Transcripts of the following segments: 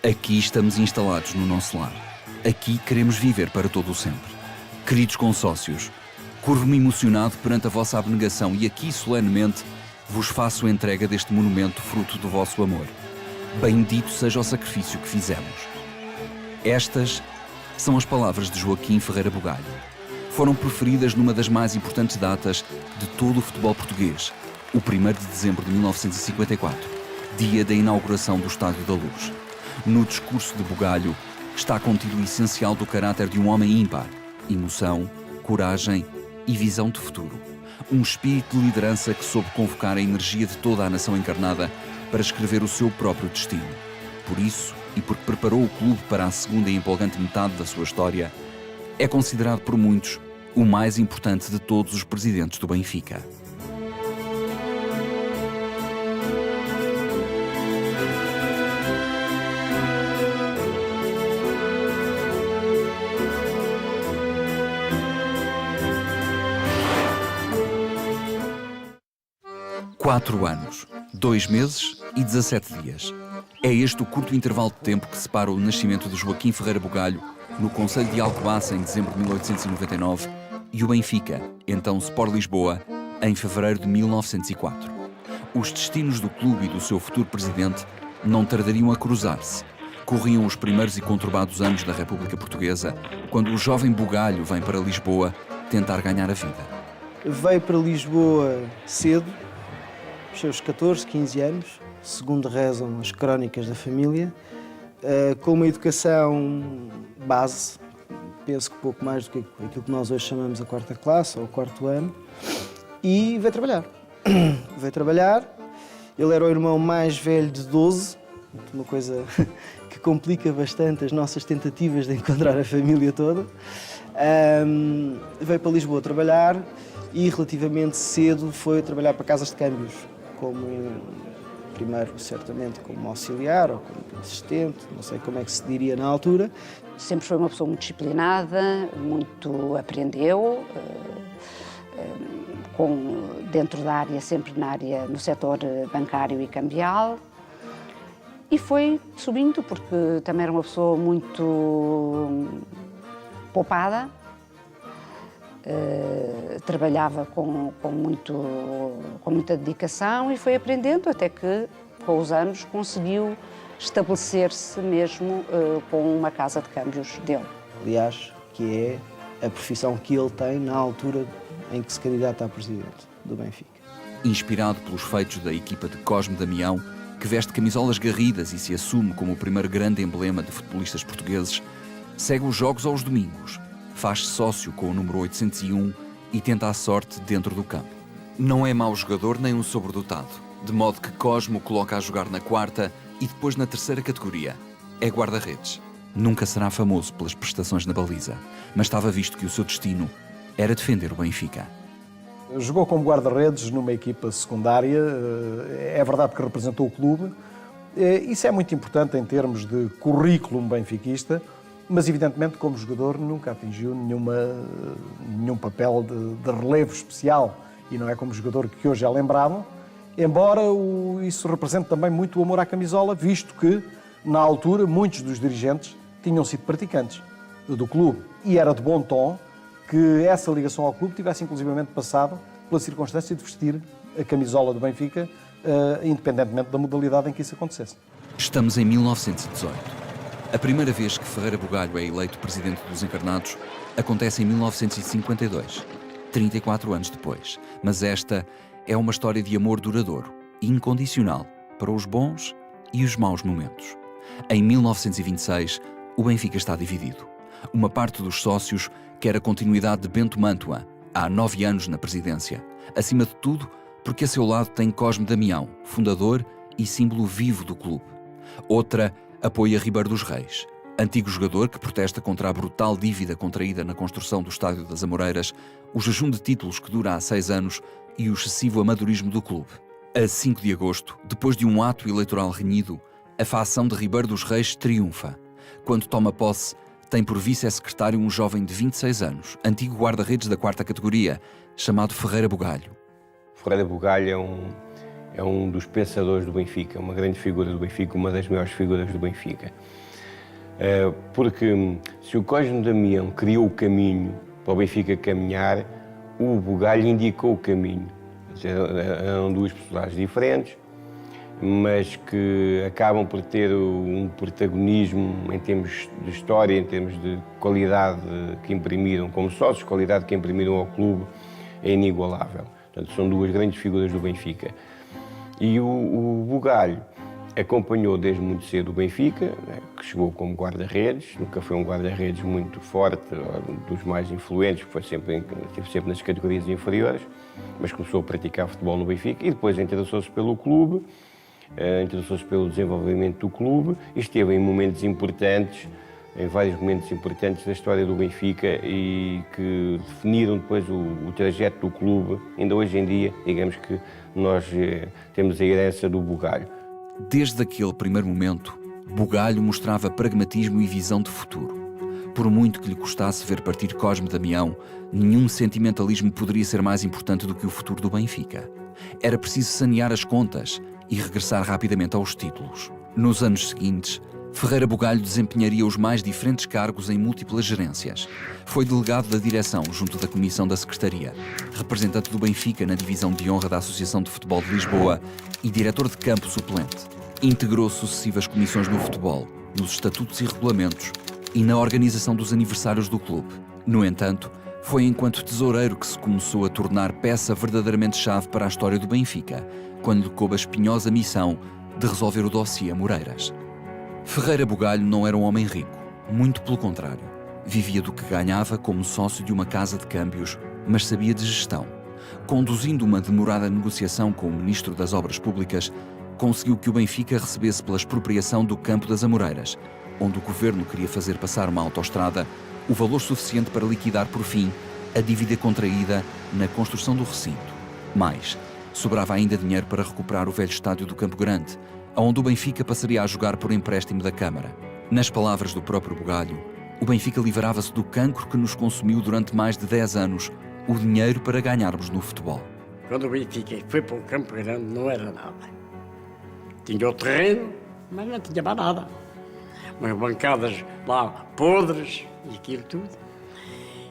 Aqui estamos instalados no nosso lar. Aqui queremos viver para todo o sempre. Queridos consócios, curvo-me emocionado perante a vossa abnegação e aqui, solenemente, vos faço entrega deste monumento fruto do vosso amor. Bendito seja o sacrifício que fizemos. Estas são as palavras de Joaquim Ferreira Bugalho. Foram proferidas numa das mais importantes datas de todo o futebol português, o 1º de dezembro de 1954, dia da inauguração do Estádio da Luz. No discurso de Bugalho está contido o essencial do caráter de um homem ímpar: emoção, coragem e visão de futuro. Um espírito de liderança que soube convocar a energia de toda a nação encarnada para escrever o seu próprio destino. Por isso, e porque preparou o clube para a segunda e empolgante metade da sua história, é considerado por muitos o mais importante de todos os presidentes do Benfica. Quatro anos, 2 meses e 17 dias. É este o curto intervalo de tempo que separa o nascimento de Joaquim Ferreira Bugalho no concelho de Alcobaça em dezembro de 1899 e o Benfica, então Sport Lisboa, em fevereiro de 1904. Os destinos do clube e do seu futuro presidente não tardariam a cruzar-se. Corriam os primeiros e conturbados anos da República Portuguesa, quando o jovem Bugalho vem para Lisboa tentar ganhar a vida. Veio para Lisboa cedo, aos seus 14, 15 anos, segundo rezam as crónicas da família, com uma educação base, penso que pouco mais do que aquilo que nós hoje chamamos a 4ª classe ou o 4º ano, e veio trabalhar. Veio trabalhar, ele era o irmão mais velho de 12, uma coisa que complica bastante as nossas tentativas de encontrar a família toda. Veio para Lisboa trabalhar e relativamente cedo foi trabalhar para casas de câmbios, primeiro certamente como auxiliar ou como assistente, não sei como é que se diria na altura. Sempre foi uma pessoa muito disciplinada, muito aprendeu, dentro da área, sempre no setor bancário e cambial. E foi subindo, porque também era uma pessoa muito poupada, trabalhava com muita dedicação e foi aprendendo até que, com os anos, conseguiu estabelecer-se mesmo com uma casa de câmbios dele. Aliás, que é a profissão que ele tem na altura em que se candidata a presidente do Benfica. Inspirado pelos feitos da equipa de Cosme Damião, que veste camisolas garridas e se assume como o primeiro grande emblema de futebolistas portugueses, segue os jogos aos domingos, faz-se sócio com o número 801 e tenta a sorte dentro do campo. Não é mau jogador nem um sobredotado, de modo que Cosme o coloca a jogar na 4ª e depois na 3ª categoria. É guarda-redes. Nunca será famoso pelas prestações na baliza, mas estava visto que o seu destino era defender o Benfica. Jogou como guarda-redes numa equipa secundária, é verdade que representou o clube. Isso é muito importante em termos de currículo benfiquista, mas evidentemente como jogador nunca atingiu nenhum papel de relevo especial e não é como jogador que hoje é lembrado, embora isso represente também muito o amor à camisola, visto que na altura muitos dos dirigentes tinham sido praticantes do clube e era de bom tom que essa ligação ao clube tivesse inclusivamente passado pela circunstância de vestir a camisola do Benfica, independentemente da modalidade em que isso acontecesse. Estamos em 1918. A primeira vez que Ferreira Bugalho é eleito presidente dos Encarnados acontece em 1952, 34 anos depois. Mas esta é uma história de amor duradouro e incondicional para os bons e os maus momentos. Em 1926, o Benfica está dividido. Uma parte dos sócios quer a continuidade de Bento Mantua, há 9 anos na presidência. Acima de tudo, porque a seu lado tem Cosme Damião, fundador e símbolo vivo do clube. Outra apoia Ribeiro dos Reis, antigo jogador que protesta contra a brutal dívida contraída na construção do Estádio das Amoreiras, o jejum de títulos que dura há 6 anos e o excessivo amadorismo do clube. A 5 de agosto, depois de um ato eleitoral renhido, a facção de Ribeiro dos Reis triunfa. Quando toma posse, tem por vice-secretário um jovem de 26 anos, antigo guarda-redes da 4ª categoria, chamado Ferreira Bugalho. Ferreira Bugalho é é um dos pensadores do Benfica, uma grande figura do Benfica, uma das maiores figuras do Benfica. Porque se o Cosme Damião criou o caminho para o Benfica caminhar, o Bugalho indicou o caminho. Eram duas personagens diferentes, mas que acabam por ter um protagonismo em termos de história, em termos de qualidade que imprimiram como sócios, qualidade que imprimiram ao clube, é inigualável. Portanto, são duas grandes figuras do Benfica. E o Bugalho acompanhou desde muito cedo o Benfica, né, que chegou como guarda-redes, nunca foi um guarda-redes muito forte, dos mais influentes, esteve sempre nas categorias inferiores, mas começou a praticar futebol no Benfica e depois interessou-se pelo clube, interessou-se pelo desenvolvimento do clube e esteve em momentos importantes, em vários momentos importantes da história do Benfica e que definiram depois o trajeto do clube. Ainda hoje em dia, digamos que nós temos a herança do Bugalho. Desde aquele primeiro momento, Bugalho mostrava pragmatismo e visão de futuro. Por muito que lhe custasse ver partir Cosme Damião, nenhum sentimentalismo poderia ser mais importante do que o futuro do Benfica. Era preciso sanear as contas e regressar rapidamente aos títulos. Nos anos seguintes, Ferreira Bugalho desempenharia os mais diferentes cargos em múltiplas gerências. Foi delegado da direção junto da Comissão da Secretaria, representante do Benfica na divisão de honra da Associação de Futebol de Lisboa e diretor de campo suplente. Integrou sucessivas comissões no futebol, nos estatutos e regulamentos e na organização dos aniversários do clube. No entanto, foi enquanto tesoureiro que se começou a tornar peça verdadeiramente chave para a história do Benfica, quando lhe coube a espinhosa missão de resolver o dossiê Moreiras. Ferreira Bugalho não era um homem rico, muito pelo contrário. Vivia do que ganhava como sócio de uma casa de câmbios, mas sabia de gestão. Conduzindo uma demorada negociação com o Ministro das Obras Públicas, conseguiu que o Benfica recebesse pela expropriação do Campo das Amoreiras, onde o governo queria fazer passar uma autoestrada, o valor suficiente para liquidar por fim a dívida contraída na construção do recinto. Mais, sobrava ainda dinheiro para recuperar o velho estádio do Campo Grande, onde o Benfica passaria a jogar por empréstimo da Câmara. Nas palavras do próprio Bugalho, o Benfica livrava-se do cancro que nos consumiu durante mais de 10 anos, o dinheiro para ganharmos no futebol. Quando o Benfica foi para o Campo Grande não era nada. Tinha o terreno, mas não tinha mais nada. Umas bancadas lá podres e aquilo tudo.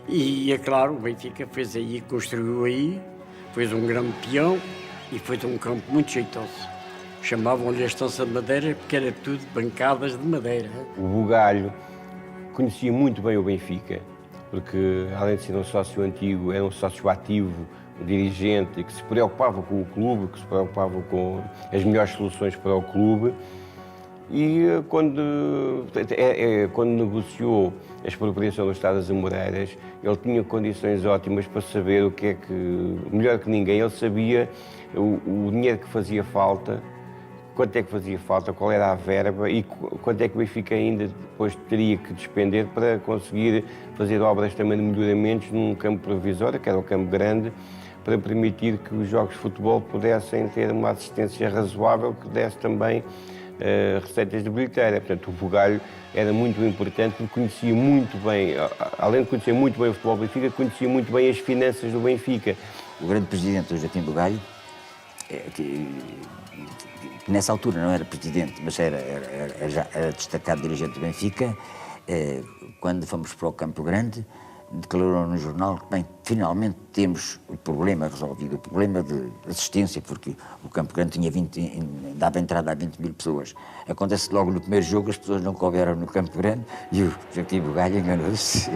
E é claro, o Benfica fez aí, construiu aí, fez um grande peão e fez um campo muito jeitoso. Chamavam-lhe a Estância de Madeira porque era tudo bancadas de madeira. O Bugalho conhecia muito bem o Benfica, porque além de ser um sócio antigo, era um sócio ativo, um dirigente que se preocupava com o clube, que se preocupava com as melhores soluções para o clube. E quando negociou a expropriação do Estado das Amoreiras, ele tinha condições ótimas para saber o que é que, melhor que ninguém, ele sabia o dinheiro que fazia falta, quanto é que fazia falta, qual era a verba e quanto é que o Benfica ainda depois teria que despender para conseguir fazer obras também de melhoramentos num campo provisório, que era o Campo Grande, para permitir que os jogos de futebol pudessem ter uma assistência razoável que desse também receitas de bilheteira. Portanto, o Bugalho era muito importante porque conhecia muito bem, além de conhecer muito bem o futebol do Benfica, conhecia muito bem as finanças do Benfica. O grande presidente, o Joaquim Bugalho, que nessa altura não era presidente, mas era destacado dirigente do Benfica, quando fomos para o Campo Grande, declarou no jornal que, bem, finalmente temos o problema resolvido, o problema de assistência, porque o Campo Grande tinha dava entrada a 20 mil pessoas. Acontece que logo no primeiro jogo as pessoas não couberam no Campo Grande e o Joaquim Bugalho enganou-se.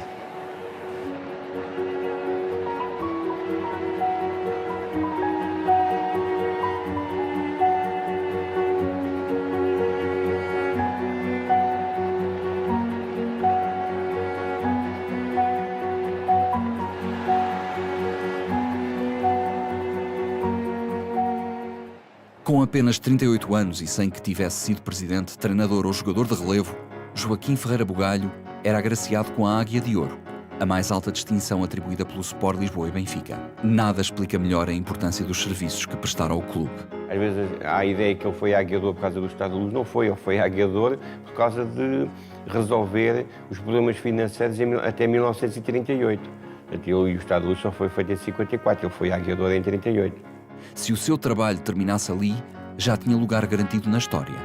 Com apenas 38 anos e sem que tivesse sido presidente, treinador ou jogador de relevo, Joaquim Ferreira Bugalho era agraciado com a Águia de Ouro, a mais alta distinção atribuída pelo Sport Lisboa e Benfica. Nada explica melhor a importância dos serviços que prestaram ao clube. Às vezes há a ideia que ele foi Águia de Ouro por causa do Estado de Luz. Não foi, ele foi Águia de Ouro por causa de resolver os problemas financeiros até 1938. Ele e o Estado de Luz só foi feito em 54, ele foi Águia de Ouro em 38. Se o seu trabalho terminasse ali, já tinha lugar garantido na história.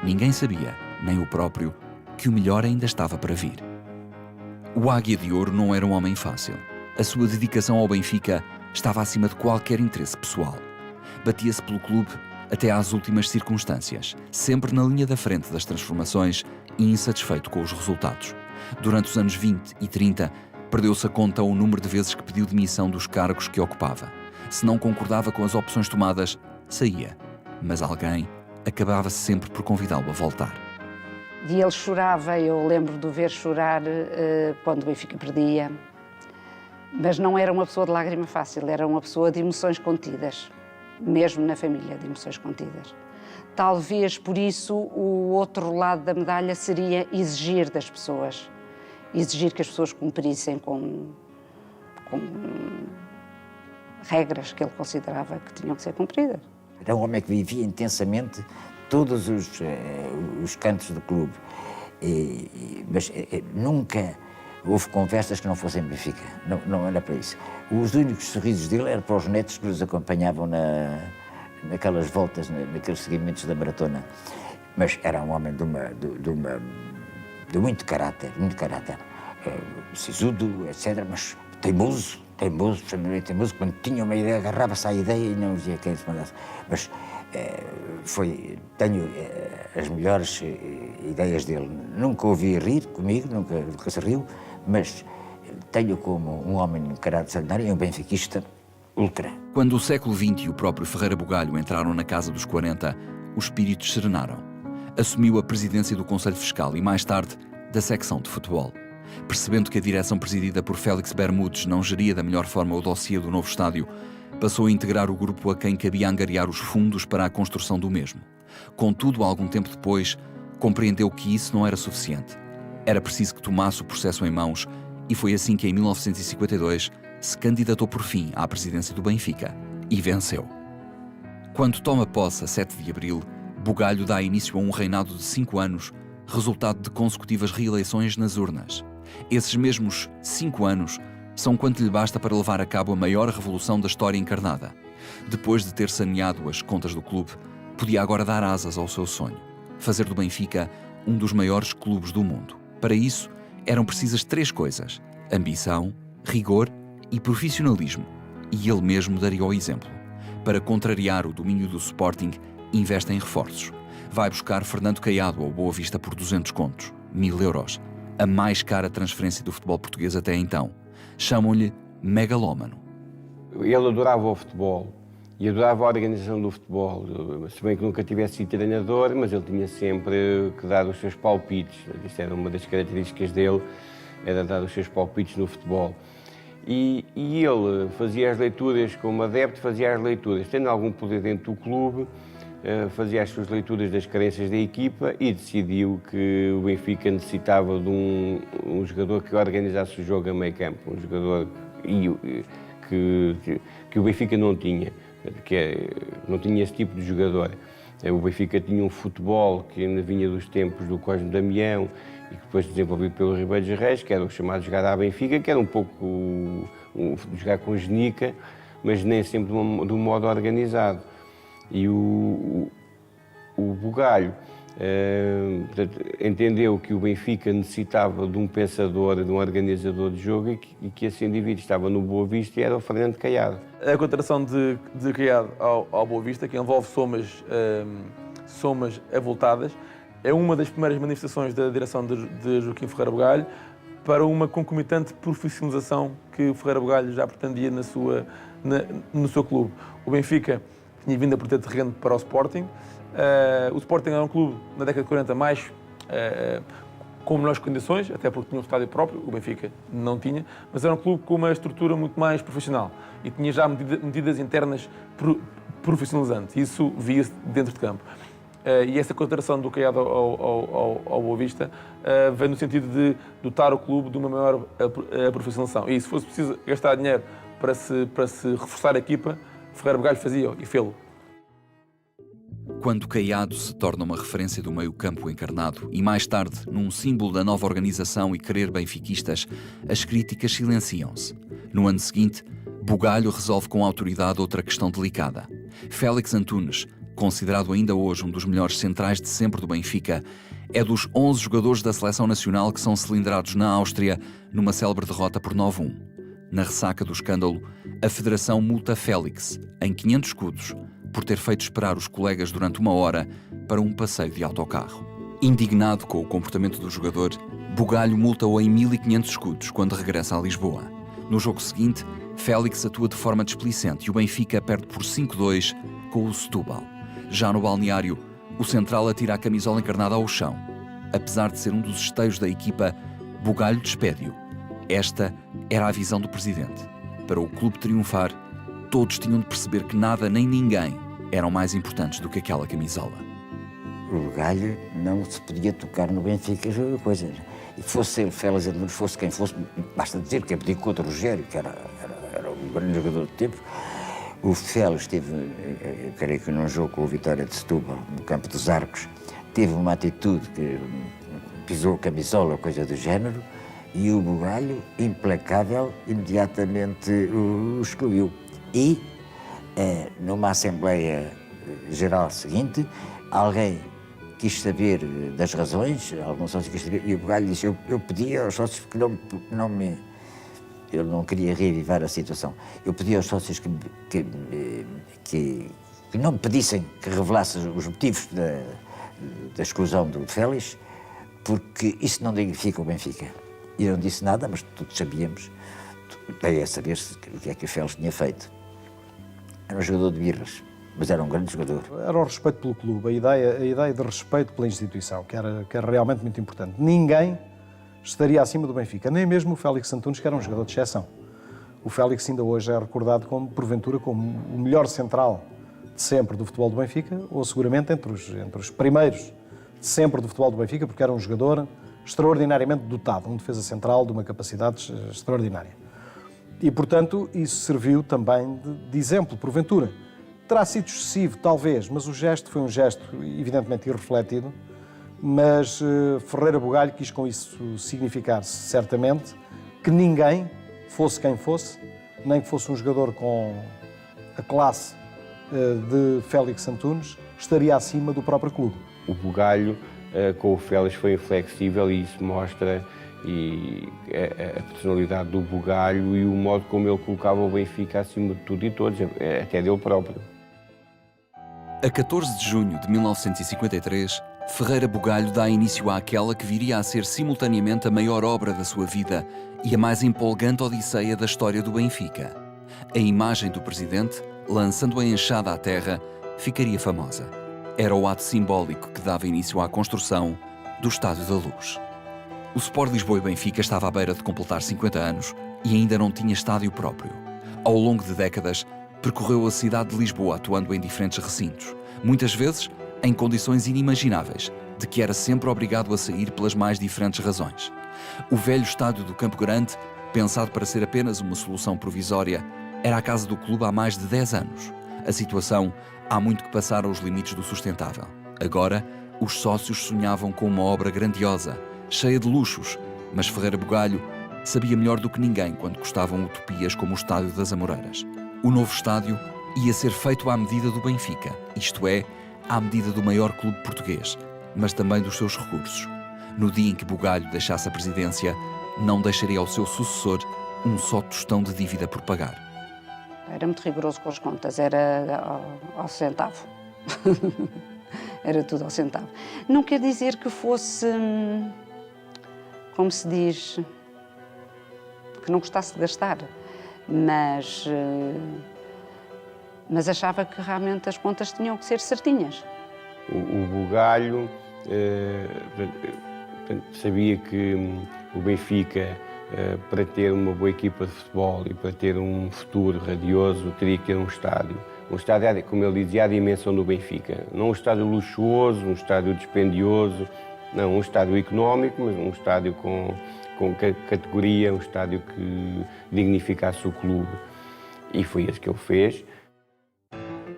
Ninguém sabia, nem o próprio, que o melhor ainda estava para vir. O Águia de Ouro não era um homem fácil. A sua dedicação ao Benfica estava acima de qualquer interesse pessoal. Batia-se pelo clube até às últimas circunstâncias, sempre na linha da frente das transformações e insatisfeito com os resultados. Durante os anos 20 e 30, perdeu-se a conta ao número de vezes que pediu demissão dos cargos que ocupava. Se não concordava com as opções tomadas, saía. Mas alguém acabava sempre por convidá-lo a voltar. E ele chorava, eu lembro de o ver chorar quando o Benfica perdia. Mas não era uma pessoa de lágrima fácil, era uma pessoa de emoções contidas. Mesmo na família, de emoções contidas. Talvez por isso o outro lado da medalha seria exigir das pessoas. Exigir que as pessoas cumprissem com regras que ele considerava que tinham que ser cumpridas. Era um homem que vivia intensamente todos os cantos do clube. Mas nunca houve conversas que não fossem Benfica. Não era para isso. Os únicos sorrisos dele eram para os netos que os acompanhavam naquelas voltas, naqueles seguimentos da maratona. Mas era um homem de muito caráter, sisudo, etc. Mas teimoso, quando tinha uma ideia, agarrava-se à ideia e não dizia quem se mandasse. Mas tenho as melhores ideias dele. Nunca ouvi rir comigo, nunca se riu, mas tenho como um homem de caráter extraordinário e um benfiquista ultra. Quando o século XX e o próprio Ferreira Bugalho entraram na casa dos 40, os espíritos serenaram. Assumiu a presidência do Conselho Fiscal e, mais tarde, da secção de futebol. Percebendo que a direção presidida por Félix Bermudes não geria da melhor forma o dossiê do novo estádio, passou a integrar o grupo a quem cabia angariar os fundos para a construção do mesmo. Contudo, algum tempo depois, compreendeu que isso não era suficiente. Era preciso que tomasse o processo em mãos e foi assim que, em 1952, se candidatou por fim à presidência do Benfica e venceu. Quando toma posse, a 7 de abril, Bugalho dá início a um reinado de 5 anos, resultado de consecutivas reeleições nas urnas. Esses mesmos 5 anos são quanto lhe basta para levar a cabo a maior revolução da história encarnada. Depois de ter saneado as contas do clube, podia agora dar asas ao seu sonho, fazer do Benfica um dos maiores clubes do mundo. Para isso, eram precisas 3 coisas: ambição, rigor e profissionalismo. E ele mesmo daria o exemplo. Para contrariar o domínio do Sporting, investe em reforços. Vai buscar Fernando Caiado ao Boa Vista por 200 contos, 1000 euros. A mais cara transferência do futebol português até então. Chamam-lhe megalómano. Ele adorava o futebol e adorava a organização do futebol. Se bem que nunca tivesse sido treinador, mas ele tinha sempre que dar os seus palpites. Isto era uma das características dele, era dar os seus palpites no futebol. E ele fazia as leituras como adepto, fazia as leituras, tendo algum poder dentro do clube, fazia as suas leituras das carências da equipa e decidiu que o Benfica necessitava de um jogador que organizasse o jogo a meio campo, um jogador que o Benfica não tinha, não tinha esse tipo de jogador. O Benfica tinha um futebol que ainda vinha dos tempos do Cosme Damião e que depois desenvolvido pelo Ribeiro dos Reis, que era o chamado jogar à Benfica, que era um pouco jogar com genica, mas nem sempre de um modo organizado. E o Bugalho entendeu que o Benfica necessitava de um pensador, de um organizador de jogo e que esse indivíduo estava no Boa Vista e era o Fernando Caiado. A contratação de Caiado ao Boa Vista, que envolve somas avultadas, é uma das primeiras manifestações da direção de Joaquim Ferreira Bugalho para uma concomitante profissionalização que o Ferreira Bugalho já pretendia no seu clube. O Benfica tinha vindo a perder terreno para o Sporting. O Sporting era um clube, na década de 40, mais com melhores condições, até porque tinha um estádio próprio, o Benfica não tinha, mas era um clube com uma estrutura muito mais profissional e tinha já medidas internas profissionalizantes. Isso via-se dentro de campo. E essa contratação do Caiado ao Boa Vista vem no sentido de dotar o clube de uma maior profissionalização. E se fosse preciso gastar dinheiro para se reforçar a equipa, Ferreira Bugalho fazia e fê-lo. Quando Caiado se torna uma referência do meio-campo encarnado e, mais tarde, num símbolo da nova organização e querer benfiquistas, as críticas silenciam-se. No ano seguinte, Bugalho resolve com autoridade outra questão delicada: Félix Antunes, considerado ainda hoje um dos melhores centrais de sempre do Benfica, é dos 11 jogadores da seleção nacional que são cilindrados na Áustria numa célebre derrota por 9-1. Na ressaca do escândalo, a Federação multa Félix em 500 escudos por ter feito esperar os colegas durante 1 hora para um passeio de autocarro. Indignado com o comportamento do jogador, Bugalho multa-o em 1.500 escudos quando regressa a Lisboa. No jogo seguinte, Félix atua de forma displicente e o Benfica perde por 5-2 com o Setúbal. Já no balneário, o central atira a camisola encarnada ao chão. Apesar de ser um dos esteios da equipa, Bugalho despede-o. Esta era a visão do presidente. Para o clube triunfar, todos tinham de perceber que nada nem ninguém eram mais importantes do que aquela camisola. O Bugalho não se podia tocar no Benfica, coisa. E fosse ele, Félix Antunes, fosse quem fosse, basta dizer que abdicou de Rogério, que era um grande jogador de tempo. O Félix teve, eu creio que num jogo com o Vitória de Setúbal, no campo dos Arcos, teve uma atitude que pisou a camisola, coisa do género, e o Bugalho, implacável, imediatamente o excluiu. E, numa Assembleia Geral seguinte, alguém quis saber das razões, alguns sócios quis saber, e o Bugalho disse, eu pedi aos sócios que ele não queria reavivar a situação. Eu pedi aos sócios que não me pedissem que revelasse os motivos da exclusão do Félix, porque isso não dignifica o Benfica. E eu não disse nada, mas todos sabíamos, daí a saber o que é que o Félix tinha feito. Era um jogador de birras, mas era um grande jogador. Era o respeito pelo clube, a ideia de respeito pela instituição, que era realmente muito importante. Ninguém estaria acima do Benfica, nem mesmo o Félix Antunes, que era um jogador de exceção. O Félix ainda hoje é recordado porventura, como o melhor central de sempre do futebol do Benfica, ou seguramente entre os primeiros de sempre do futebol do Benfica, porque era um jogador extraordinariamente dotado, um defesa central de uma capacidade extraordinária. E, portanto, isso serviu também de exemplo, porventura. Terá sido excessivo, talvez, mas o gesto foi um gesto evidentemente irrefletido, mas Ferreira Bugalho quis com isso significar certamente que ninguém, fosse quem fosse, nem que fosse um jogador com a classe de Félix Antunes, estaria acima do próprio clube. O Bugalho com o Félix foi inflexível e isso mostra a personalidade do Bugalho e o modo como ele colocava o Benfica acima de tudo e todos, até dele próprio. A 14 de junho de 1953, Ferreira Bugalho dá início àquela que viria a ser simultaneamente a maior obra da sua vida e a mais empolgante odisseia da história do Benfica. A imagem do presidente, lançando a enxada à terra, ficaria famosa. Era o ato simbólico que dava início à construção do Estádio da Luz. O Sport Lisboa e Benfica estava à beira de completar 50 anos e ainda não tinha estádio próprio. Ao longo de décadas, percorreu a cidade de Lisboa atuando em diferentes recintos, muitas vezes em condições inimagináveis, de que era sempre obrigado a sair pelas mais diferentes razões. O velho estádio do Campo Grande, pensado para ser apenas uma solução provisória, era a casa do clube há mais de 10 anos. A situação há muito que passara os limites do sustentável. Agora, os sócios sonhavam com uma obra grandiosa, cheia de luxos, mas Ferreira Bugalho sabia melhor do que ninguém quando custavam utopias como o Estádio das Amoreiras. O novo estádio ia ser feito à medida do Benfica, isto é, à medida do maior clube português, mas também dos seus recursos. No dia em que Bugalho deixasse a presidência, não deixaria ao seu sucessor um só tostão de dívida por pagar. Era muito rigoroso com as contas, era ao centavo. Era tudo ao centavo. Não quer dizer que fosse, como se diz, que não gostasse de gastar, mas achava que realmente as contas tinham que ser certinhas. O Bugalho sabia que o Benfica, para ter uma boa equipa de futebol e para ter um futuro radioso, teria que ter um estádio. Um estádio, como ele dizia, a dimensão do Benfica. Não um estádio luxuoso, um estádio dispendioso, não, um estádio económico, mas um estádio com categoria, um estádio que dignificasse o clube. E foi isso que ele fez.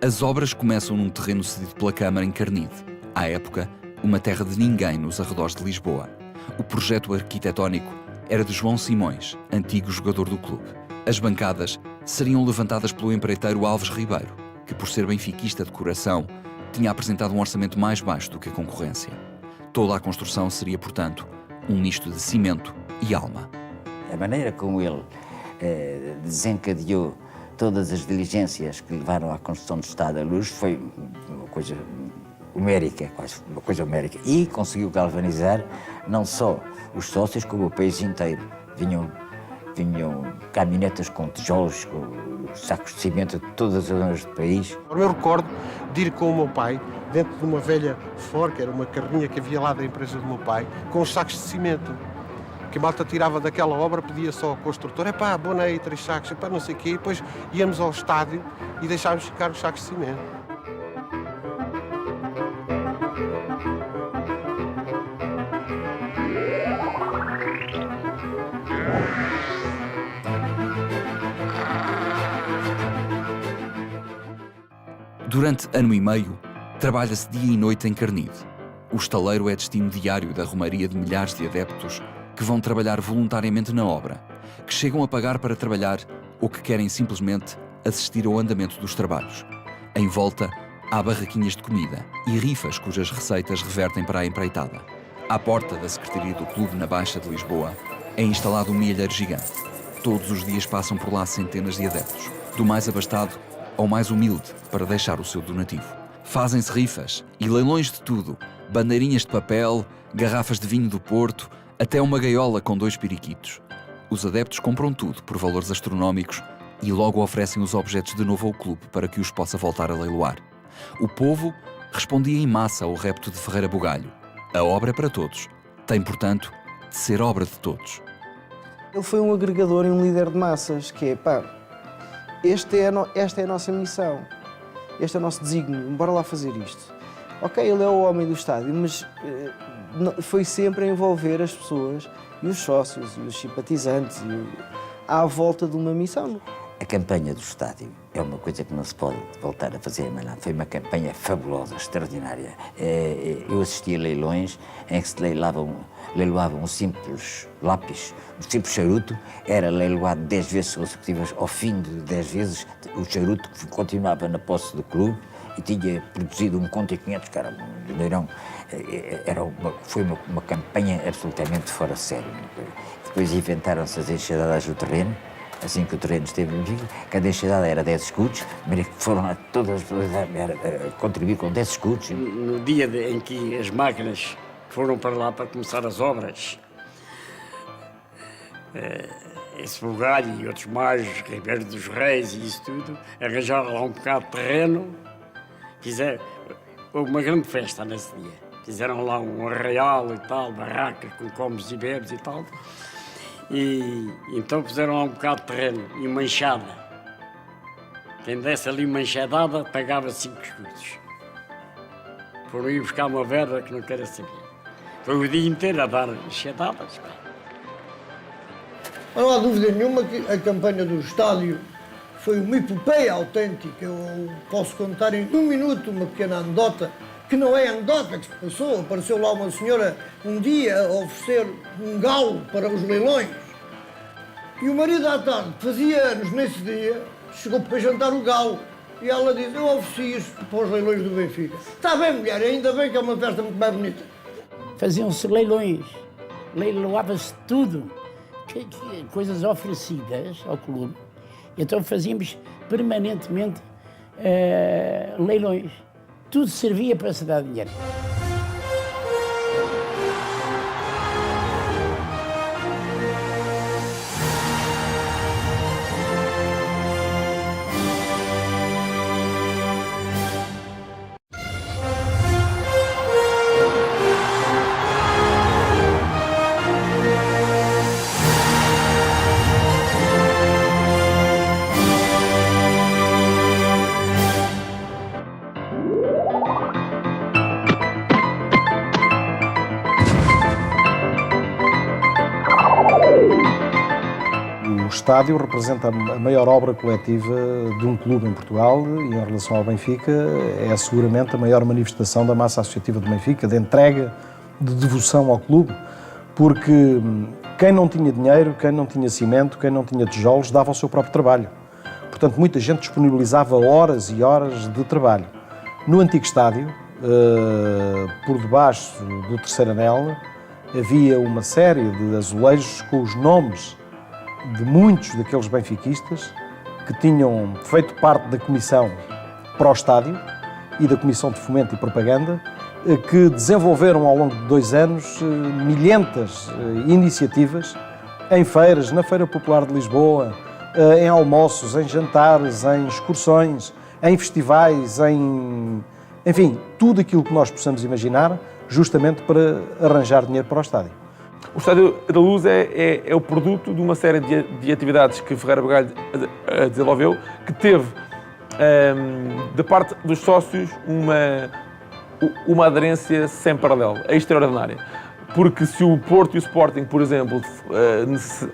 As obras começam num terreno cedido pela Câmara em Carnide. À época, uma terra de ninguém nos arredores de Lisboa. O projeto arquitetónico era de João Simões, antigo jogador do clube. As bancadas seriam levantadas pelo empreiteiro Alves Ribeiro, que por ser benfiquista de coração, tinha apresentado um orçamento mais baixo do que a concorrência. Toda a construção seria, portanto, um misto de cimento e alma. A maneira como ele desencadeou todas as diligências que levaram à construção do Estádio da Luz foi uma coisa homérica, quase uma coisa homérica. E conseguiu galvanizar não só os sócios, como o país inteiro. Vinham caminhonetas com tijolos, com sacos de cimento de todas as zonas do país. Eu recordo de ir com o meu pai dentro de uma velha Ford, que era uma carrinha que havia lá da empresa do meu pai, com os sacos de cimento. Que a malta tirava daquela obra, pedia só ao construtor, abonei 3 sacos, não sei o quê, e depois íamos ao estádio e deixávamos ficar os sacos de cimento. Durante ano e meio, trabalha-se dia e noite em Carnide. O estaleiro é destino diário da romaria de milhares de adeptos que vão trabalhar voluntariamente na obra, que chegam a pagar para trabalhar ou que querem simplesmente assistir ao andamento dos trabalhos. Em volta, há barraquinhas de comida e rifas cujas receitas revertem para a empreitada. À porta da Secretaria do Clube, na Baixa de Lisboa, é instalado um milheiro gigante. Todos os dias passam por lá centenas de adeptos, do mais abastado ao mais humilde, para deixar o seu donativo. Fazem-se rifas e leilões de tudo, bandeirinhas de papel, garrafas de vinho do Porto, até uma gaiola com 2 periquitos. Os adeptos compram tudo por valores astronómicos e logo oferecem os objetos de novo ao clube para que os possa voltar a leiloar. O povo respondia em massa ao repto de Ferreira Bugalho. A obra é para todos. Tem, portanto, de ser obra de todos. Ele foi um agregador e um líder de massas, que é, esta é a nossa missão, este é o nosso desígnio, bora lá fazer isto. Ok, ele é o homem do estádio, mas foi sempre a envolver as pessoas e os sócios e os simpatizantes à volta de uma missão. A campanha do estádio é uma coisa que não se pode voltar a fazer, mas não. Foi uma campanha fabulosa, extraordinária. Eu assisti a leilões em que se leiloavam um simples lápis, um simples charuto, era leiloado 10 vezes consecutivas. Ao fim de 10 vezes, o charuto continuava na posse do clube e tinha produzido 1,5 conto, que era um dinheirão. Foi uma campanha absolutamente fora de sério. Depois inventaram-se as enxadadas do terreno, assim que o terreno esteve em Vigo. Cada enxadada era 10 escudos, mas foram lá todas a contribuir com 10 escudos. No dia em que as máquinas foram para lá para começar as obras, esse Bugalho e outros mais, Ribeiro dos Reis e isso tudo, arranjaram lá um bocado de terreno, houve uma grande festa nesse dia. Fizeram lá um arraial e tal, barracas com comes e bebes e tal. E então puseram lá um bocado de terreno e uma enxada. Quem desse ali uma enxadada pagava 5 escudos. Foram ir buscar uma verba que não quero saber. Foi o dia inteiro a dar enxadadas. Não há dúvida nenhuma que a campanha do estádio foi uma epopeia autêntica. Eu posso contar em 1 minuto uma pequena anedota, que não é anedota que se passou. Apareceu lá uma senhora um dia a oferecer um galo para os leilões. E o marido à tarde, que fazia anos nesse dia, chegou para jantar o galo. E ela diz, eu ofereci isto para os leilões do Benfica. Está bem, mulher, ainda bem que é uma festa muito mais bonita. Faziam-se leilões, leiloava-se tudo, coisas oferecidas ao clube. Então fazíamos permanentemente leilões. Tudo servia para se dar dinheiro. O estádio representa a maior obra coletiva de um clube em Portugal e, em relação ao Benfica, é seguramente a maior manifestação da massa associativa do Benfica, de entrega, de devoção ao clube, porque quem não tinha dinheiro, quem não tinha cimento, quem não tinha tijolos, dava o seu próprio trabalho. Portanto, muita gente disponibilizava horas e horas de trabalho. No antigo estádio, por debaixo do terceiro anel, havia uma série de azulejos com os nomes de muitos daqueles benfiquistas que tinham feito parte da comissão para o estádio e da comissão de fomento e propaganda, que desenvolveram ao longo de 2 anos milhentas iniciativas em feiras, na Feira Popular de Lisboa, em almoços, em jantares, em excursões, em festivais, enfim, tudo aquilo que nós possamos imaginar, justamente para arranjar dinheiro para o estádio. O Estádio da Luz é o produto de uma série de atividades que Ferreira Bugalho desenvolveu, que teve, da parte dos sócios, uma aderência sem paralelo, extraordinária. Porque se o Porto e o Sporting, por exemplo,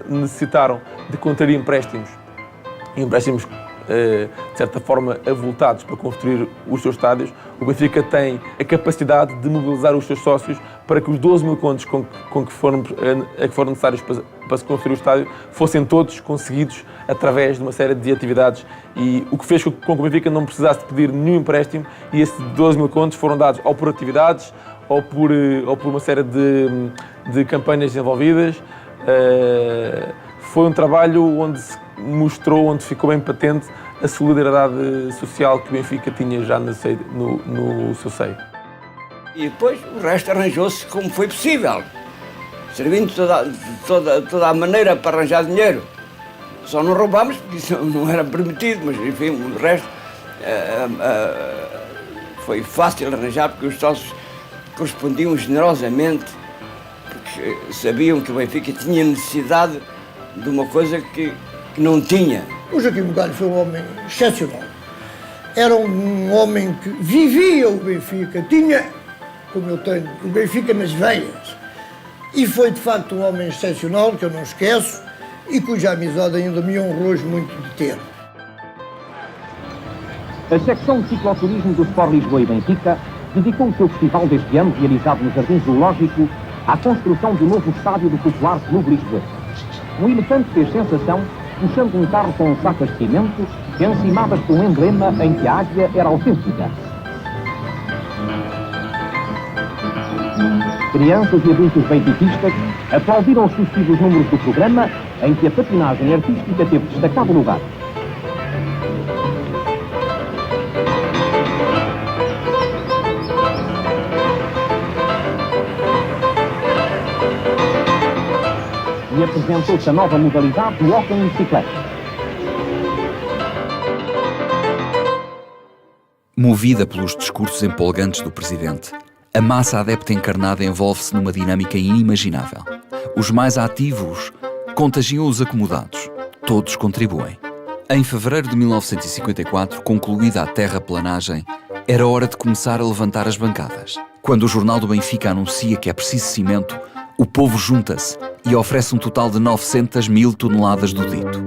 necessitaram de contrair empréstimos de certa forma avultados para construir os seus estádios, o Benfica tem a capacidade de mobilizar os seus sócios para que os 12 mil contos que foram necessários para se construir o estádio fossem todos conseguidos através de uma série de atividades, e o que fez com que o Benfica não precisasse de pedir nenhum empréstimo, e esses 12 mil contos foram dados ou por atividades ou por uma série de campanhas desenvolvidas. Foi um trabalho onde se mostrou, onde ficou bem patente a solidariedade social que o Benfica tinha já no seu seio. E depois o resto arranjou-se como foi possível, servindo toda a maneira para arranjar dinheiro. Só não roubámos porque isso não era permitido, mas enfim, o resto foi fácil arranjar, porque os sócios correspondiam generosamente, porque sabiam que o Benfica tinha necessidade de uma coisa que não tinha. O Joaquim Bugalho foi um homem excepcional. Era um homem que vivia o Benfica, tinha, como eu tenho, o Benfica nas veias. E foi, de facto, um homem excepcional, que eu não esqueço, e cuja amizade ainda me honrou muito de ter. A secção de cicloturismo do Sport Lisboa e Benfica dedicou o seu festival deste ano, realizado no Jardim Zoológico, à construção do novo estádio do Popular Clube Lisboa. Um elefante fez sensação, puxando um carro com sacas de cimento, encimadas com um emblema em que a águia era autêntica. Crianças e adultos benfiquistas aplaudiram os sucessivos números do programa, em que a patinagem artística teve destacado lugar. E apresentou-se a nova modalidade do hóquei em bicicleta. Movida pelos discursos empolgantes do Presidente, a massa adepta encarnada envolve-se numa dinâmica inimaginável. Os mais ativos contagiam os acomodados. Todos contribuem. Em fevereiro de 1954, concluída a terraplanagem, era hora de começar a levantar as bancadas. Quando o Jornal do Benfica anuncia que é preciso cimento, o povo junta-se e oferece um total de 900.000 toneladas do dito.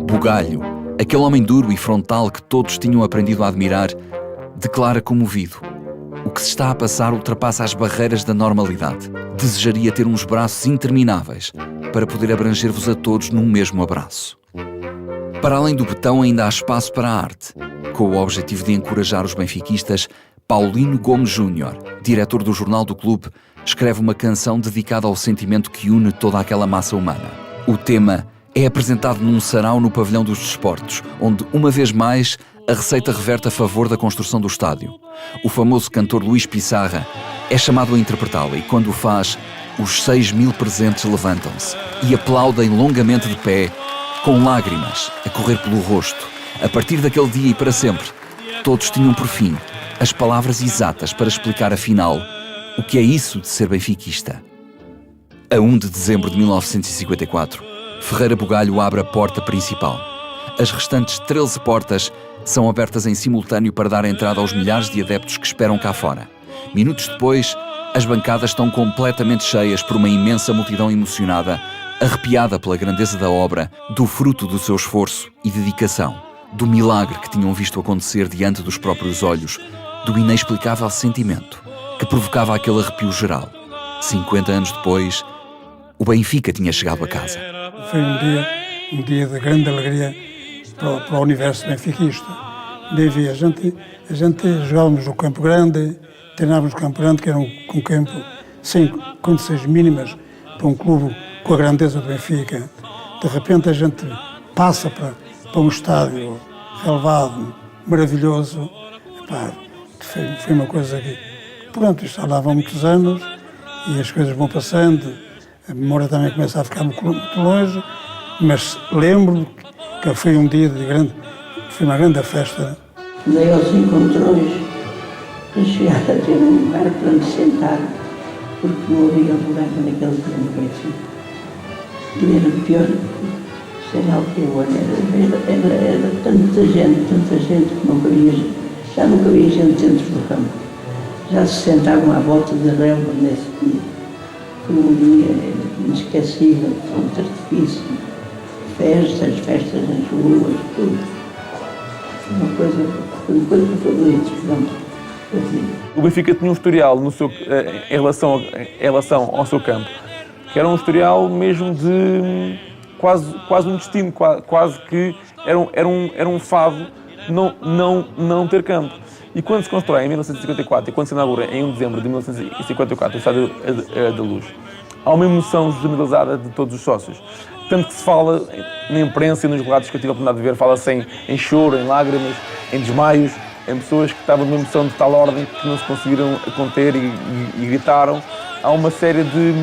Bugalho, aquele homem duro e frontal que todos tinham aprendido a admirar, declara comovido: o que se está a passar ultrapassa as barreiras da normalidade. Desejaria ter uns braços intermináveis para poder abranger-vos a todos num mesmo abraço. Para além do betão, ainda há espaço para a arte. Com o objetivo de encorajar os benfiquistas, Paulino Gomes Júnior, diretor do Jornal do Clube, escreve uma canção dedicada ao sentimento que une toda aquela massa humana. O tema é apresentado num sarau no Pavilhão dos Desportos, onde, uma vez mais, a receita reverte a favor da construção do estádio. O famoso cantor Luís Pissarra é chamado a interpretá-la e, quando o faz, os 6.000 presentes levantam-se e aplaudem longamente de pé, com lágrimas a correr pelo rosto. A partir daquele dia e para sempre, todos tinham por fim as palavras exatas para explicar, afinal, o que é isso de ser benfiquista. A 1 de dezembro de 1954, Ferreira Bugalho abre a porta principal. As restantes 13 portas são abertas em simultâneo para dar entrada aos milhares de adeptos que esperam cá fora. Minutos depois, as bancadas estão completamente cheias por uma imensa multidão emocionada, arrepiada pela grandeza da obra, do fruto do seu esforço e dedicação. do milagre que tinham visto acontecer diante dos próprios olhos, do inexplicável sentimento que provocava aquele arrepio geral. 50 anos depois, o Benfica tinha chegado a casa. Foi um dia de grande alegria para o universo benfiquista. A gente jogávamos no Campo Grande, treinávamos no Campo Grande, que era um campo sem condições mínimas para um clube com a grandeza do Benfica. De repente a gente passa para um estádio relevado, maravilhoso. Epá, foi uma coisa que, pronto, está lá há muitos anos e as coisas vão passando, a memória também começa a ficar muito longe, mas lembro que foi um dia foi uma grande festa. Dei aos encontrões para chegar a ter um lugar para me sentar, porque não havia lugar naquele tempo. E era pior, sei lá o que era tanta gente que não cabia, já não cabia gente dentro do campo. Já se sentavam à volta da relva nesse dia. Foi um dia inesquecível, fogo de artifício, festas nas ruas, tudo. Foi uma coisa favorita, pronto. O Benfica tinha um historial em relação ao seu campo, que era um historial mesmo de quase um destino, quase que era um fado não ter campo. E quando se constrói em 1954 e quando se inaugura em 1 de dezembro de 1954 o Estádio da Luz, há uma emoção generalizada de todos os sócios. Tanto que se fala na imprensa e nos relatos que eu tive a oportunidade de ver, fala-se em choro, em lágrimas, em desmaios, em pessoas que estavam numa emoção de tal ordem que não se conseguiram conter e gritaram. Há uma série de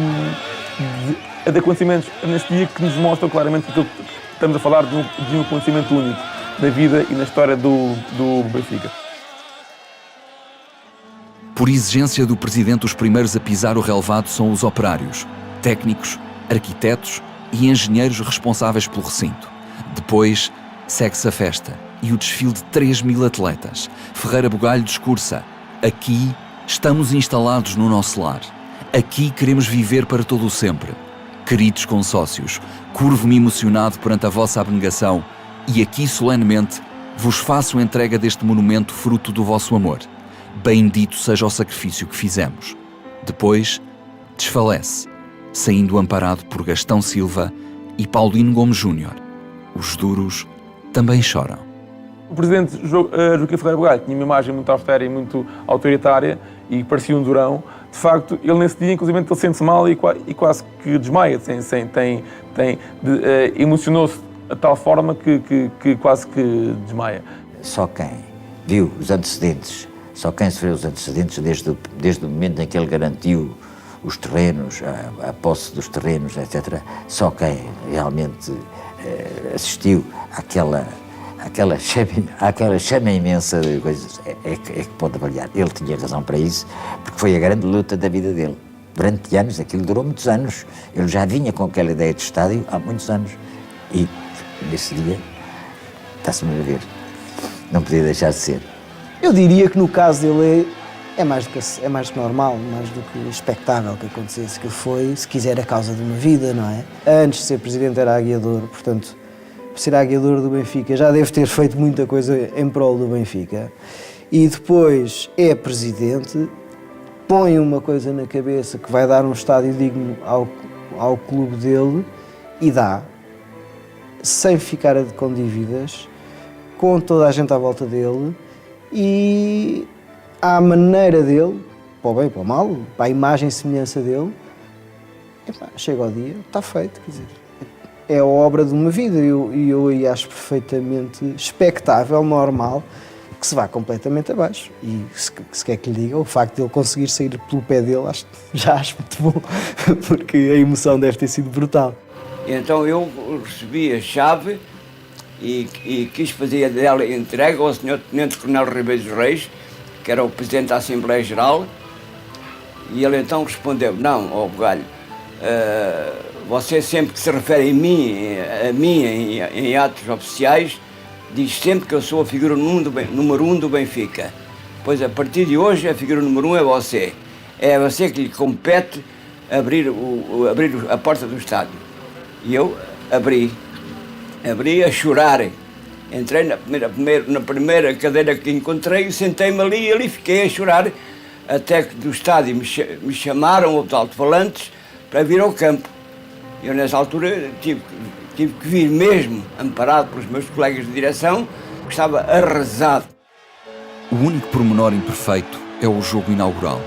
acontecimentos nesse dia que nos mostram claramente que estamos a falar de um acontecimento único na vida e na história do Benfica. Por exigência do presidente, os primeiros a pisar o relevado são os operários, técnicos, arquitetos e engenheiros responsáveis pelo recinto. Depois, segue-se a festa e o desfile de 3.000 atletas. Ferreira Bugalho discursa: aqui estamos instalados no nosso lar. Aqui queremos viver para todo o sempre. Queridos consócios, curvo-me emocionado perante a vossa abnegação e aqui solenemente vos faço entrega deste monumento fruto do vosso amor. Bendito seja o sacrifício que fizemos. Depois, desfalece, saindo amparado por Gastão Silva e Paulino Gomes Júnior. Os duros também choram. O presidente Joaquim Ferreira Bugalho tinha uma imagem muito austera e muito autoritária e parecia um durão. De facto, ele nesse dia, inclusive, ele sente-se mal e quase que desmaia. Emocionou-se de tal forma que quase que desmaia. Só quem viu os antecedentes, só quem sofreu os antecedentes desde o momento em que ele garantiu os terrenos, a posse dos terrenos, etc., só quem realmente assistiu àquela chama imensa de coisas é que pode avaliar. Ele tinha razão para isso, porque foi a grande luta da vida dele. Durante anos, aquilo durou muitos anos. Ele já vinha com aquela ideia de estádio há muitos anos. E nesse dia, está-se-me a ver, não podia deixar de ser. Eu diria que no caso dele é mais do que normal, mais do que expectável que acontecesse, que foi, se quiser, a causa de uma vida, não é? Antes de ser presidente era aguiador, portanto, por ser aguiador do Benfica, já deve ter feito muita coisa em prol do Benfica. E depois é presidente, põe uma coisa na cabeça que vai dar um estádio digno ao clube dele e dá, sem ficar com dívidas, com toda a gente à volta dele e à maneira dele, para o bem, para o mal, para a imagem e semelhança dele, chega ao dia, está feito, quer dizer, é a obra de uma vida e eu aí acho perfeitamente expectável, normal, que se vá completamente abaixo. E se quer que lhe diga, o facto de ele conseguir sair pelo pé dele, já acho muito bom, porque a emoção deve ter sido brutal. Então eu recebi a chave e quis fazer dela entrega ao Sr. Tenente Coronel Ribeiro dos Reis, que era o Presidente da Assembleia Geral, e ele então respondeu: não, ó Bugalho, você sempre que se refere a mim em atos oficiais, diz sempre que eu sou a figura número 1 do Benfica. Pois a partir de hoje a figura número 1 é você. É você que lhe compete abrir a porta do estádio. E eu abri a chorar, Entrei na primeira cadeira que encontrei, sentei-me ali e ali fiquei a chorar, até que do estádio me chamaram, os alto-falantes, para vir ao campo. Eu, nessa altura, tive que vir mesmo, amparado pelos meus colegas de direção, que estava arrasado. O único pormenor imperfeito é o jogo inaugural.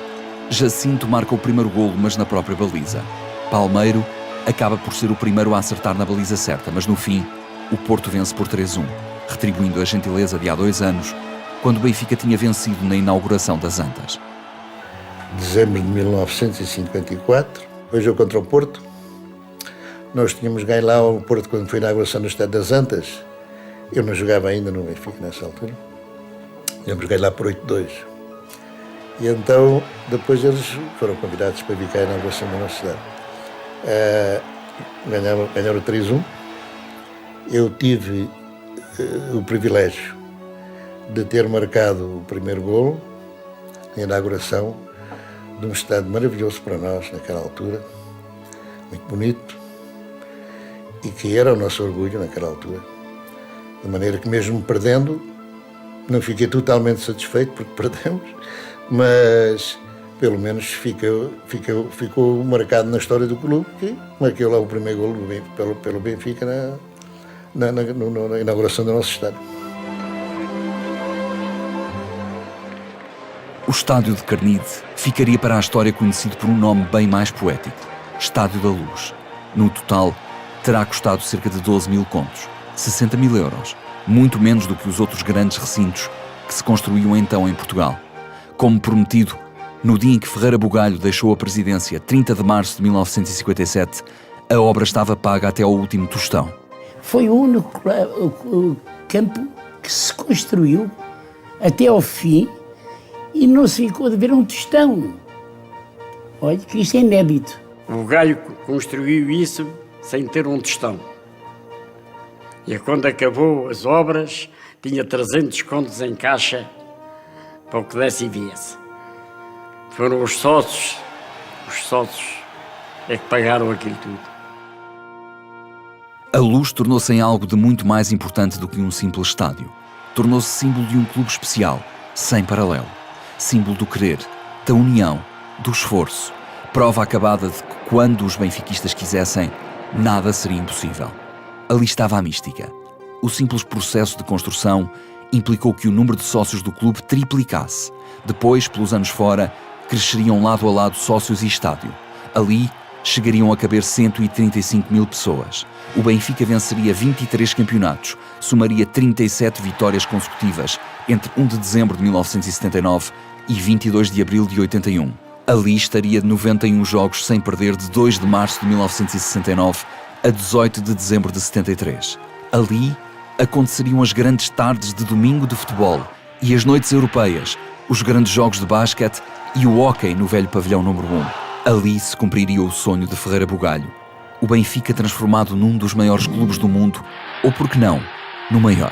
Jacinto marca o primeiro golo, mas na própria baliza. Palmeiro acaba por ser o primeiro a acertar na baliza certa, mas no fim, o Porto vence por 3-1, retribuindo a gentileza de há 2 anos, quando o Benfica tinha vencido na inauguração das Antas. Dezembro de 1954, o jogo contra o Porto. Nós tínhamos ganho lá ao Porto quando foi a inauguração do Estádio das Antas. Eu não jogava ainda no Benfica nessa altura. Tínhamos ganho lá por 8-2. E então, depois eles foram convidados para vir cá à inauguração da nossa cidade. Ganharam 3-1. Eu tive o privilégio de ter marcado o primeiro golo na inauguração de um estádio maravilhoso para nós naquela altura, muito bonito, e que era o nosso orgulho naquela altura. De maneira que mesmo perdendo, não fiquei totalmente satisfeito porque perdemos, mas pelo menos ficou marcado na história do clube que marquei lá o primeiro golo pelo Benfica na inauguração do nosso estádio. O Estádio de Carnide ficaria para a história conhecido por um nome bem mais poético: Estádio da Luz. No total, terá custado cerca de 12 mil contos, 60 mil euros, muito menos do que os outros grandes recintos que se construíam então em Portugal. Como prometido, no dia em que Ferreira Bugalho deixou a presidência, 30 de março de 1957, a obra estava paga até ao último tostão. Foi o único campo que se construiu até ao fim e não se ficou de ver um tostão. Olha, que isto é inédito. O Galho construiu isso sem ter um tostão. E quando acabou as obras, tinha 300 contos em caixa para o que desse e viesse. Foram os sócios é que pagaram aquilo tudo. A Luz tornou-se em algo de muito mais importante do que um simples estádio. Tornou-se símbolo de um clube especial, sem paralelo. Símbolo do querer, da união, do esforço. Prova acabada de que quando os benfiquistas quisessem, nada seria impossível. Ali estava a mística. O simples processo de construção implicou que o número de sócios do clube triplicasse. Depois, pelos anos fora, cresceriam lado a lado sócios e estádio. Ali, chegariam a caber 135 mil pessoas. O Benfica venceria 23 campeonatos, somaria 37 vitórias consecutivas entre 1 de dezembro de 1979 e 22 de abril de 81. Ali estaria 91 jogos sem perder de 2 de março de 1969 a 18 de dezembro de 73. Ali aconteceriam as grandes tardes de domingo de futebol e as noites europeias, os grandes jogos de basquete e o hóquei no velho pavilhão número 1. Ali se cumpriria o sonho de Ferreira Bugalho. O Benfica transformado num dos maiores clubes do mundo, ou por que não, no maior.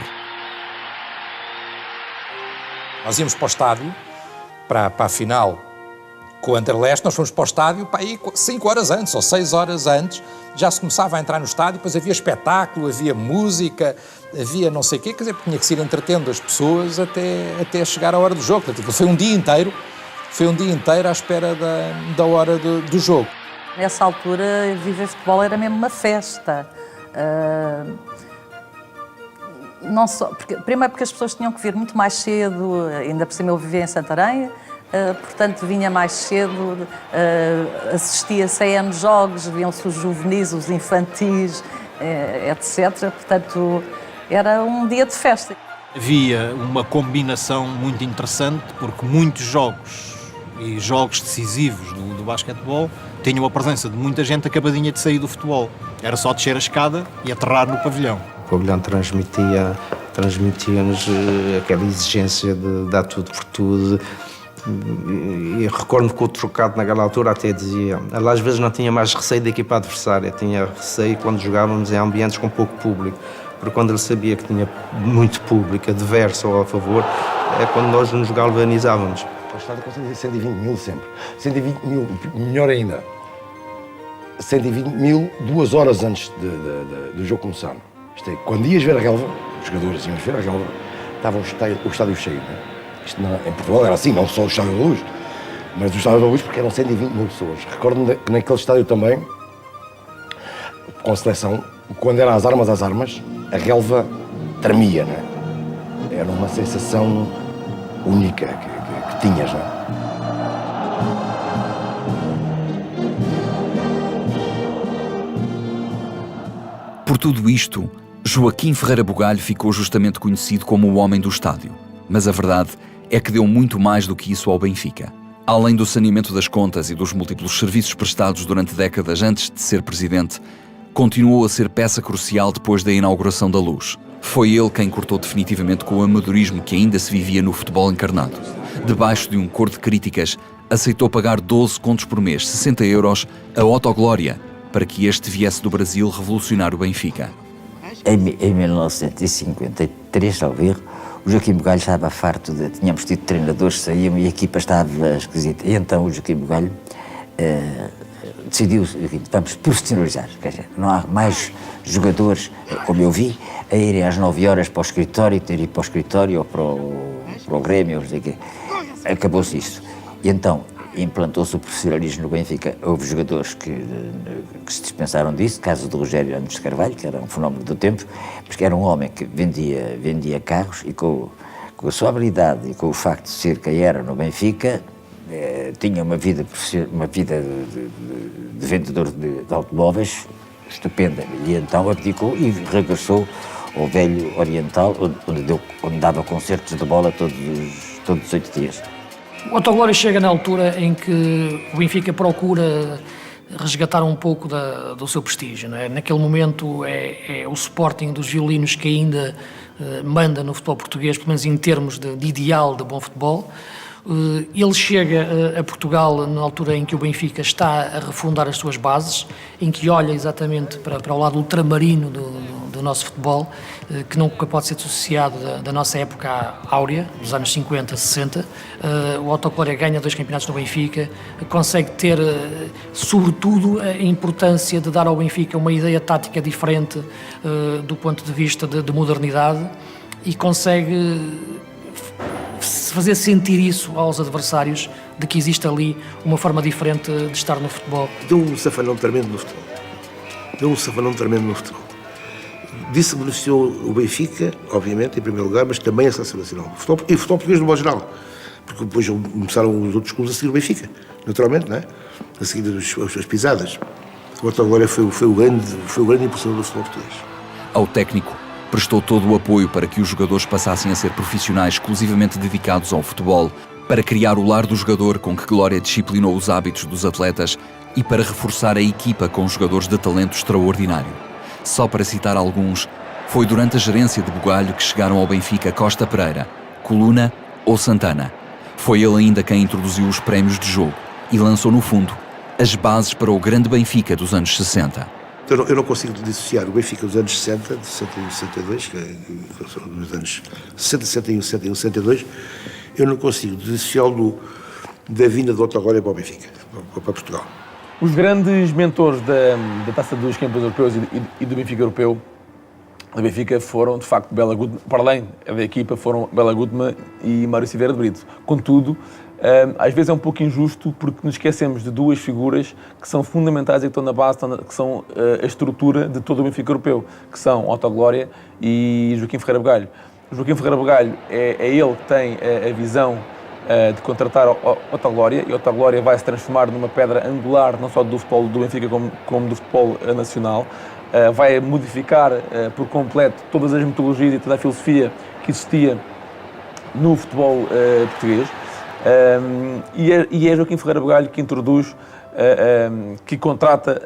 Nós íamos para o estádio, para a final com o Anderlecht, nós fomos para o estádio para aí 5 horas antes, ou 6 horas antes, já se começava a entrar no estádio, depois havia espetáculo, havia música, havia não sei o quê, quer dizer, tinha que se ir entretendo as pessoas até chegar à hora do jogo. Portanto, foi um dia inteiro à espera da hora do jogo. Nessa altura, viver futebol era mesmo uma festa. Não só, primeiro porque as pessoas tinham que vir muito mais cedo, ainda por cima eu vivia em Santarém, portanto vinha mais cedo, assistia-se a N jogos, viam-se os juvenis, os infantis, etc. Portanto, era um dia de festa. Havia uma combinação muito interessante, porque muitos jogos e jogos decisivos do basquetebol tinham a presença de muita gente acabadinha de sair do futebol. Era só descer a escada e aterrar no pavilhão. O pavilhão transmitia-nos aquela exigência de dar tudo por tudo. E recordo que o trocado naquela altura até dizia, ela às vezes não tinha mais receio da equipa adversária, tinha receio quando jogávamos em ambientes com pouco público, porque quando ele sabia que tinha muito público, adverso ou a favor, é quando nós nos galvanizávamos. O estádio com 120 mil sempre, 120 mil, melhor ainda, 120 mil 2 horas antes do jogo começar. Isto é, quando ias ver a relva, os jogadores iam ver a relva, estava o estádio cheio. Não é? Isto em Portugal era assim, não só o Estádio da Luz, mas o Estádio da Luz porque eram 120 mil pessoas. Recordo-me que naquele estádio também, com a seleção, quando eram as armas, a relva tremia, não é? Era uma sensação única que tinhas, não é? Por tudo isto, Joaquim Ferreira Bugalho ficou justamente conhecido como o homem do estádio. Mas a verdade é que deu muito mais do que isso ao Benfica. Além do saneamento das contas e dos múltiplos serviços prestados durante décadas antes de ser presidente, continuou a ser peça crucial depois da inauguração da Luz. Foi ele quem cortou definitivamente com o amadorismo que ainda se vivia no futebol encarnado. Debaixo de um coro de críticas, aceitou pagar 12 contos por mês, 60 euros, a Otto Glória, para que este viesse do Brasil revolucionar o Benfica. Em 1953, talvez erro, o Joaquim Bugalho estava farto de... Tínhamos tido treinadores que saíam e a equipa estava esquisita. E então o Joaquim Bugalho decidiu, vamos profissionalizar. Quer dizer, não há mais jogadores, como eu vi, a irem às 9 horas para o escritório, ter ido para o escritório ou para o Grêmio, não sei o quê. Acabou-se isso. E então implantou-se o profissionalismo no Benfica. Houve jogadores que se dispensaram disso, caso do Rogério Andes de Carvalho, que era um fenómeno do tempo, porque era um homem que vendia carros e com a sua habilidade e com o facto de ser quem era no Benfica, tinha uma vida de vendedor de automóveis estupenda. E então abdicou e regressou ao velho Oriental, onde dava concertos de bola todos os 8 dias. O Otto Glória chega na altura em que o Benfica procura resgatar um pouco do seu prestígio. Não é? Naquele momento é o Sporting dos violinos que ainda manda no futebol português, pelo menos em termos de ideal de bom futebol. Ele chega a Portugal na altura em que o Benfica está a refundar as suas bases, em que olha exatamente para o lado ultramarino do nosso futebol, que nunca pode ser associado da nossa época áurea, dos anos 50, 60. O Otto Glória ganha 2 campeonatos no Benfica, consegue ter, sobretudo, a importância de dar ao Benfica uma ideia tática diferente do ponto de vista de modernidade e consegue fazer sentir isso aos adversários, de que existe ali uma forma diferente de estar no futebol. Deu um safanão tremendo no futebol. Disso beneficiou o Benfica, obviamente, em primeiro lugar, mas também a Seleção Nacional. E o futebol português no modo geral. Porque depois começaram os outros clubes a seguir o Benfica, naturalmente, não é? A seguir as pisadas. O Otto Glória foi o grande impulsor do futebol português. Ao técnico, prestou todo o apoio para que os jogadores passassem a ser profissionais exclusivamente dedicados ao futebol, para criar o lar do jogador com que Glória disciplinou os hábitos dos atletas e para reforçar a equipa com jogadores de talento extraordinário. Só para citar alguns, foi durante a gerência de Bugalho que chegaram ao Benfica Costa Pereira, Coluna ou Santana. Foi ele ainda quem introduziu os prémios de jogo e lançou, no fundo, as bases para o grande Benfica dos anos 60. Eu não consigo dissociar o Benfica dos anos 60, de 61 e 62, que são dos anos 60, 61, 61, 62, eu não consigo dissociá-lo da vinda do Otto Glória para o Benfica, para Portugal. Os grandes mentores da Taça dos Campeões Europeus e do Benfica Europeu, da Benfica, foram, de facto, Bela Gutmann, para além da equipa, foram Bela Gutmann e Maurício Vieira de Brito. Contudo, às vezes é um pouco injusto porque nos esquecemos de 2 figuras que são fundamentais e que estão na base, que são a estrutura de todo o Benfica Europeu, que são Otto Glória e Joaquim Ferreira Bugalho. O Joaquim Ferreira Bugalho é ele que tem a visão de contratar Otto Glória, e Otto Glória vai se transformar numa pedra angular não só do futebol do Benfica como do futebol nacional. Vai modificar por completo todas as metodologias e toda a filosofia que existia no futebol português. E é Joaquim Ferreira Bugalho que introduz, que contrata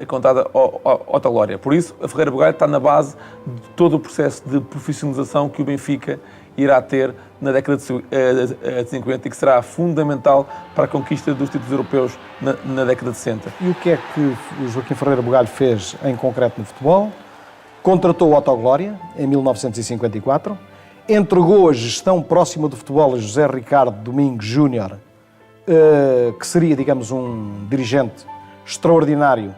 Otto Glória. Por isso, a Ferreira Bugalho está na base de todo o processo de profissionalização que o Benfica irá ter na década de 50 e que será fundamental para a conquista dos títulos europeus na década de 60. E o que é que o Joaquim Ferreira Bugalho fez em concreto no futebol? Contratou Otto Glória em 1954, entregou a gestão próxima do futebol a José Ricardo Domingos Júnior, que seria, digamos, um dirigente extraordinário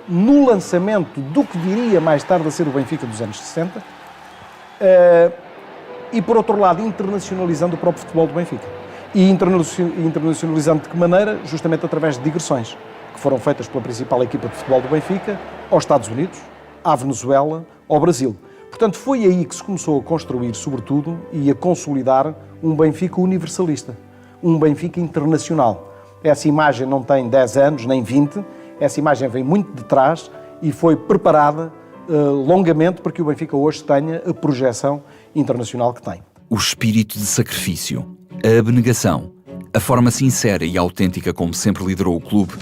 no lançamento do que viria mais tarde a ser o Benfica dos anos 60, e por outro lado internacionalizando o próprio futebol do Benfica. E internacionalizando de que maneira? Justamente através de digressões que foram feitas pela principal equipa de futebol do Benfica aos Estados Unidos, à Venezuela, ao Brasil. Portanto, foi aí que se começou a construir, sobretudo, e a consolidar um Benfica universalista, um Benfica internacional. Essa imagem não tem 10 anos, nem 20, essa imagem vem muito de trás e foi preparada longamente para que o Benfica hoje tenha a projeção internacional que tem. O espírito de sacrifício, a abnegação, a forma sincera e autêntica como sempre liderou o clube,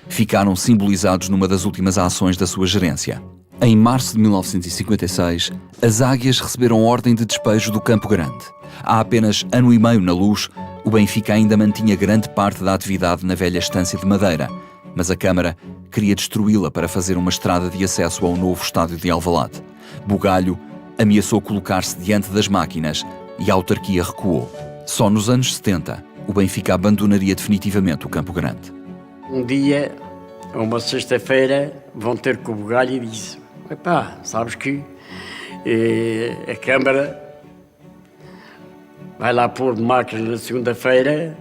ficaram simbolizados numa das últimas ações da sua gerência. Em março de 1956, as Águias receberam ordem de despejo do Campo Grande. Há apenas ano e meio na Luz, o Benfica ainda mantinha grande parte da atividade na velha estância de Madeira, mas a Câmara queria destruí-la para fazer uma estrada de acesso ao novo estádio de Alvalade. Bugalho ameaçou colocar-se diante das máquinas e a autarquia recuou. Só nos anos 70, o Benfica abandonaria definitivamente o Campo Grande. Um dia, uma sexta-feira, vão ter com o Bugalho e disse: epá, sabes que a Câmara vai lá pôr máquinas na segunda-feira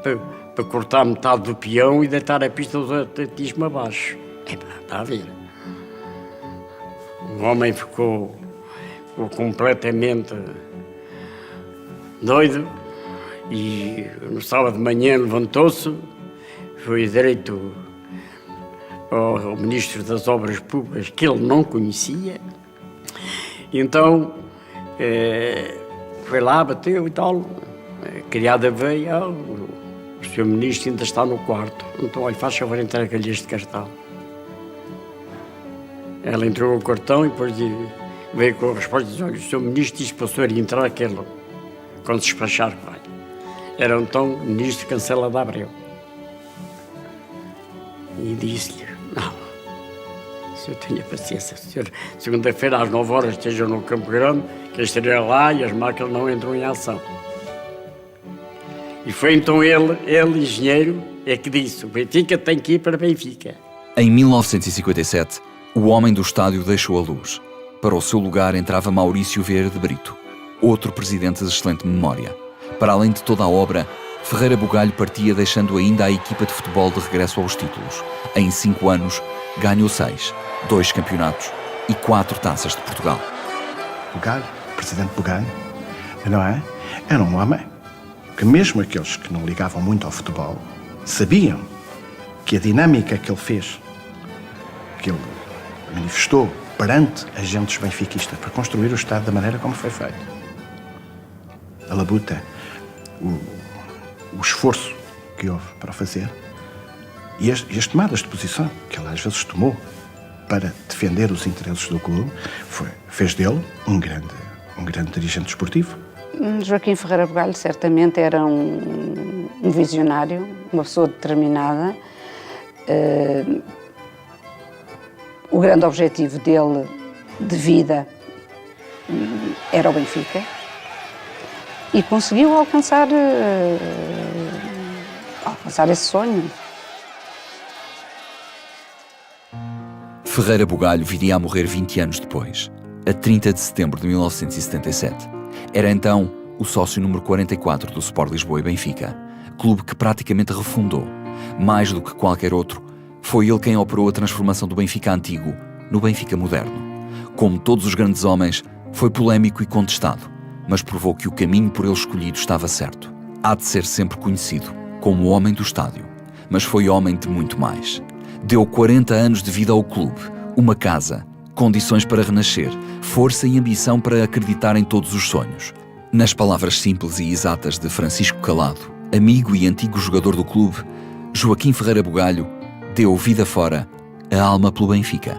para cortar metade do peão e deitar a pista do atletismo abaixo. Epá, está a ver. O homem ficou completamente doido e no sábado de manhã levantou-se, foi direito ao Ministro das Obras Públicas, que ele não conhecia. Então, foi lá, bateu e tal. A criada veio, o Sr. Ministro ainda está no quarto. Então, olha, faz favor, entrega-lhe este cartão. Ela entrou o cartão e depois veio com a resposta e disse: olha, o Sr. Ministro disse para o senhor entrar aquele, quando se despachar, vai. Era então o Ministro Cancela de Abreu. E disse-lhe: não, o senhor tenha paciência, o senhor, segunda-feira às 9 horas esteja no Campo Grande, que eu estarei lá e as máquinas não entram em ação. E foi então ele, engenheiro, é que disse: o Benfica tem que ir para Benfica. Em 1957, o homem do estádio deixou a Luz. Para o seu lugar entrava Maurício Vieira de Brito, outro presidente de excelente memória. Para além de toda a obra, Ferreira Bugalho partia deixando ainda a equipa de futebol de regresso aos títulos. Em 5 anos, ganhou 6, 2 campeonatos e 4 taças de Portugal. Bugalho, presidente Bugalho, não é? Era um homem que mesmo aqueles que não ligavam muito ao futebol sabiam que a dinâmica que ele fez, que ele manifestou perante agentes benfiquistas para construir o Estado da maneira como foi feito, a labuta, o esforço que houve para fazer e as tomadas de posição que ele às vezes tomou para defender os interesses do clube, fez dele um grande dirigente desportivo. Joaquim Ferreira Bugalho certamente era um visionário, uma pessoa determinada. O grande objetivo dele de vida era o Benfica e conseguiu alcançar esse sonho. Ferreira Bugalho viria a morrer 20 anos depois, a 30 de setembro de 1977. Era então o sócio número 44 do Sport Lisboa e Benfica, clube que praticamente refundou. Mais do que qualquer outro, foi ele quem operou a transformação do Benfica antigo no Benfica moderno. Como todos os grandes homens, foi polémico e contestado, mas provou que o caminho por ele escolhido estava certo. Há de ser sempre conhecido como o homem do estádio, mas foi homem de muito mais. Deu 40 anos de vida ao clube, uma casa, condições para renascer, força e ambição para acreditar em todos os sonhos. Nas palavras simples e exatas de Francisco Calado, amigo e antigo jogador do clube, Joaquim Ferreira Bugalho deu vida fora, a alma pelo Benfica.